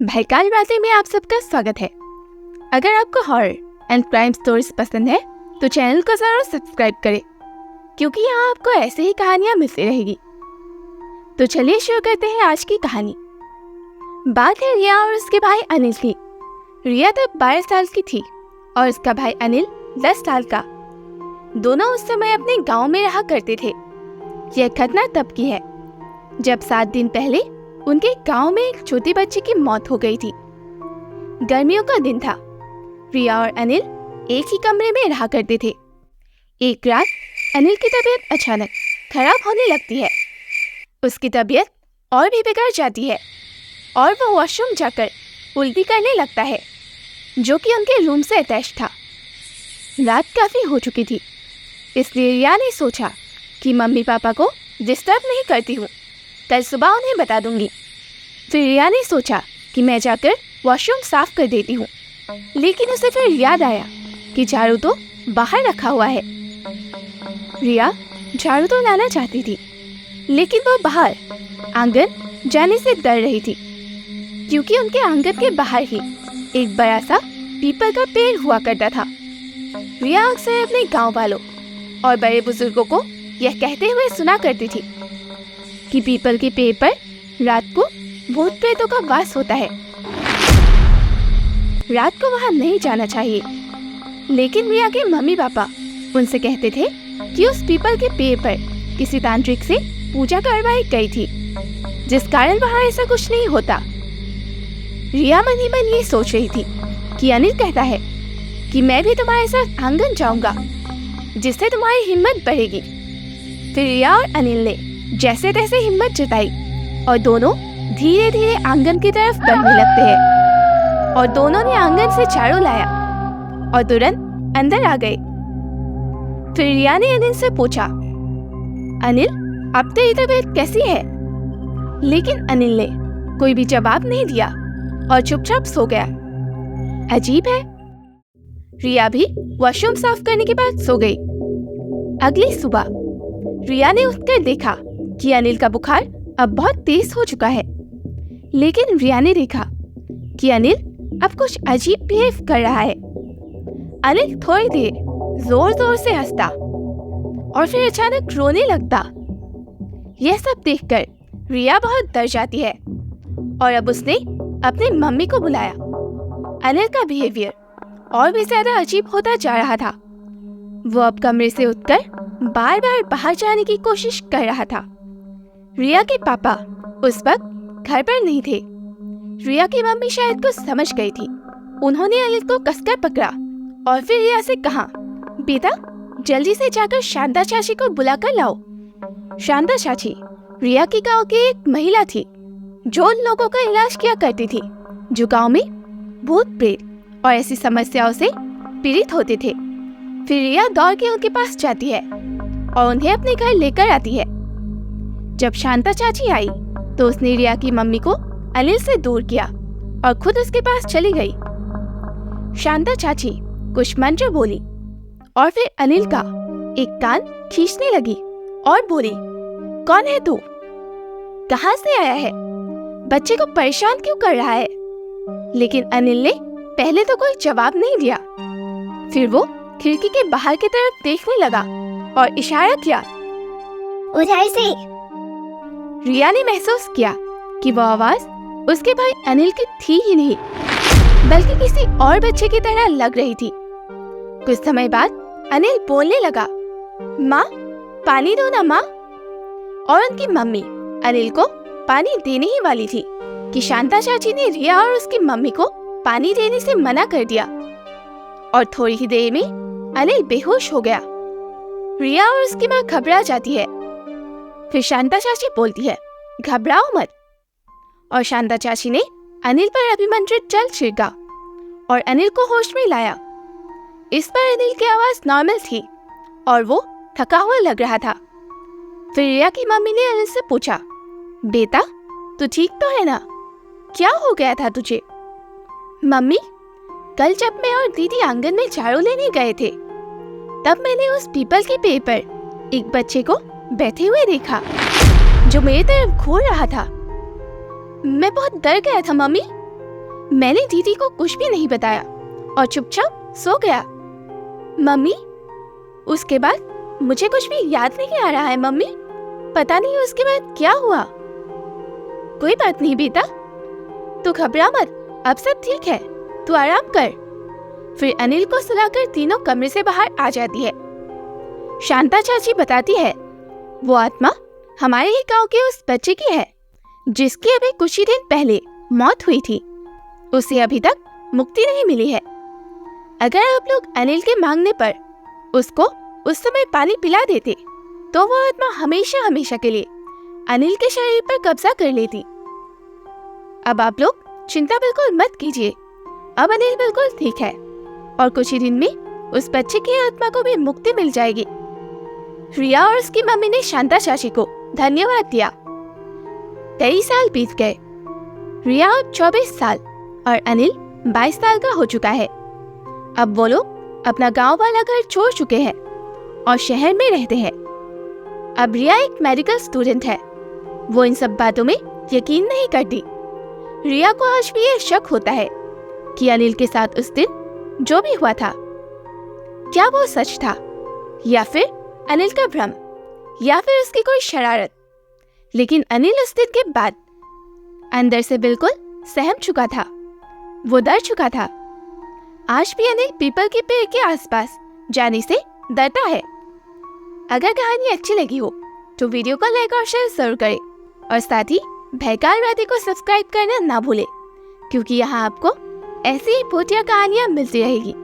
भयकाल बातें में आप सबका स्वागत है। अगर आपको हॉरर एंड क्राइम स्टोरीज पसंद है तो चैनल को जरूर सब्सक्राइब करें, क्योंकि यहाँ आपको ऐसे ही कहानियाँ मिलती रहेगी। तो चलिए शुरू करते हैं आज की कहानी। बात है रिया और उसके भाई अनिल की। रिया तब 12 साल की थी और उसका भाई अनिल 10 साल का। दोनों उस समय अपने गांव में रहा करते थे। यह घटना तब की है जब 7 दिन पहले उनके गांव में एक छोटी बच्ची की मौत हो गई थी। गर्मियों का दिन था। रिया और अनिल एक ही कमरे में रहा करते थे। एक रात अनिल की तबीयत अचानक खराब होने लगती है। उसकी तबीयत और भी बिगड़ जाती है और वो वॉशरूम जाकर उल्टी करने लगता है, जो कि उनके रूम से अटैच था। रात काफी हो चुकी थी, इसलिए रिया ने सोचा कि मम्मी पापा को डिस्टर्ब नहीं करती हूँ, कल सुबह उन्हें बता दूंगी। फिर रिया ने सोचा कि मैं जाकर वॉशरूम साफ कर देती हूँ, लेकिन उसे फिर याद आया कि झाड़ू तो बाहर रखा हुआ है। रिया झाड़ू तो लाना चाहती थी, लेकिन वो बाहर आंगन जाने से डर रही थी, क्योंकि उनके आंगन के बाहर ही एक बड़ा सा पीपल का पेड़ हुआ करता था। रिया अक्सर अपने गांव वालों और बड़े बुजुर्गों को यह कहते हुए सुना करती थी कि पीपल के पेड़ पर रात को भूत प्रेतों का वास होता है। रात को वहां नहीं जाना चाहिए, लेकिन रिया के मम्मी पापा उनसे कहते थे कि उस पीपल के पेड़ पर किसी तांत्रिक से पूजा करवाई गई थी, जिस कारण वहां ऐसा कुछ नहीं होता। रिया मन ही मन ये सोच रही थी कि अनिल कहता है कि मैं भी तुम्हारे साथ आंगन जाऊंगा, जिससे तुम्हारी हिम्मत बढ़ेगी। फिर रिया और अनिल ने जैसे तैसे हिम्मत जुटाई और दोनों धीरे धीरे आंगन की तरफ बढ़ने लगते हैं। और दोनों ने आंगन से झाड़ू लाया और तुरंत अंदर आ गए। फिर रिया ने अनिल से पूछा, अनिल अब तेरी तबीयत कैसी है? लेकिन अनिल ने कोई भी जवाब नहीं दिया और चुपचाप सो गया। अजीब है। रिया भी वॉशरूम साफ करने के बाद सो गई। अगली सुबह रिया ने उठकर देखा कि अनिल का बुखार अब बहुत तेज हो चुका है, लेकिन रिया ने देखा कि अनिल अब कुछ अजीब बिहेव कर रहा है। अनिल थोड़ी देर जोर जोर से हंसता और फिर अचानक रोने लगता। यह सब देखकर रिया बहुत डर जाती है और अब उसने अपनी मम्मी को बुलाया। अनिल का बिहेवियर और भी ज्यादा अजीब होता जा रहा था। वो अब कमरे से उठकर बार बार बाहर जाने की कोशिश कर रहा था। रिया के पापा उस वक्त घर पर नहीं थे। रिया की मम्मी शायद कुछ समझ गई थी। उन्होंने अनिल को कसकर पकड़ा और फिर रिया से कहा, बेटा जल्दी से जाकर शांता चाची को बुलाकर लाओ। शांता चाची रिया के गांव की एक महिला थी, जो उन लोगों का इलाज किया करती थी जो गांव में भूत प्रेत और ऐसी समस्याओं से पीड़ित होते थे। फिर रिया दौड़ के उनके पास जाती है और उन्हें अपने घर लेकर आती है। जब शांता चाची आई तो उसने रिया की मम्मी को अनिल से दूर किया और खुद उसके पास चली गई। शांता चाची कुछ मंत्र बोली और फिर अनिल का एक कान खींचने लगी और बोली, कौन है तू? कहाँ से आया है? बच्चे को परेशान क्यों कर रहा है? लेकिन अनिल ने पहले तो कोई जवाब नहीं दिया। फिर वो खिड़की के बाहर की तरफ देखने लगा और इशारा किया, उधर से। रिया ने महसूस किया कि वो आवाज उसके भाई अनिल की थी ही नहीं, बल्कि किसी और बच्चे की तरह लग रही थी। कुछ समय बाद अनिल बोलने लगा, माँ पानी दो ना माँ। और उनकी मम्मी अनिल को पानी देने ही वाली थी कि शांता चाची ने रिया और उसकी मम्मी को पानी देने से मना कर दिया और थोड़ी ही देर में अनिल बेहोश हो गया। रिया और उसकी माँ घबरा जाती है। फिर शांता चाची बोलती है, घबराओ मत। और शांता चाची ने अनिल पर अभिमंत्रित जल छिड़का और अनिल को होश में लाया। इस पर अनिल की आवाज नॉर्मल थी और वो थका हुआ लग रहा था। फिर रिया की मम्मी ने अनिल से पूछा, बेटा तू ठीक तो है ना? क्या हो गया था तुझे? मम्मी, कल जब मैं और दीदी आंगन में झाड़ू लेने गए थे, तब मैंने उस पीपल के पेड़ पर एक बच्चे को बैठे हुए देखा, जो मेरी तरफ घूर रहा था। मैं बहुत डर गया था मम्मी। मैंने दीदी को कुछ भी नहीं बताया और चुपचाप सो गया। मम्मी, उसके बाद मुझे कुछ भी याद नहीं आ रहा है मम्मी। पता नहीं उसके बाद क्या हुआ। कोई बात नहीं बेटा, तू घबरा मत, अब सब ठीक है, तू आराम कर। फिर अनिल को सुलाकर तीनों कमरे से बाहर आ जाती है। शांता चाची बताती है वो आत्मा हमारे ही गांव के उस बच्चे की है जिसकी अभी कुछ ही दिन पहले मौत हुई थी। उसे अभी तक मुक्ति नहीं मिली है। अगर आप लोग अनिल के मांगने पर उसको उस समय पानी पिला देते तो वो आत्मा हमेशा हमेशा के लिए अनिल के शरीर पर कब्जा कर लेती। अब आप लोग चिंता बिल्कुल मत कीजिए, अब अनिल बिल्कुल ठीक है और कुछ ही दिन में उस बच्चे की आत्मा को भी मुक्ति मिल जाएगी। रिया और उसकी मम्मी ने शांता चाची को धन्यवाद दिया। कई साल बीत गए। रिया अब 24 साल और अनिल 22 साल का हो चुका है। अब वो लोग अपना गांव वाला घर छोड़ चुके हैं और शहर में रहते हैं। अब रिया एक मेडिकल स्टूडेंट है। वो इन सब बातों में यकीन नहीं करती। रिया को आज भी ये शक होता है कि अनिल के साथ उस दिन जो भी हुआ था क्या वो सच था या फिर अनिल का भ्रम या फिर उसकी कोई शरारत। लेकिन अनिल उस दिन के बाद अंदर से बिल्कुल सहम चुका था, वो डर चुका था। आज भी अनिल पीपल के पेड़ के आसपास जाने से डरता है। अगर कहानी अच्छी लगी हो तो वीडियो को लाइक और शेयर जरूर करें और साथ ही भयकाल राधे को सब्सक्राइब करना ना भूलें, क्योंकि यहाँ आपको ऐसी ही भूतिया कहानियाँ मिलती रहेगी।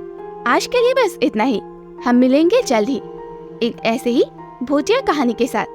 आज के लिए बस इतना ही। हम मिलेंगे जल्द ही एक ऐसे ही भूतिया कहानी के साथ।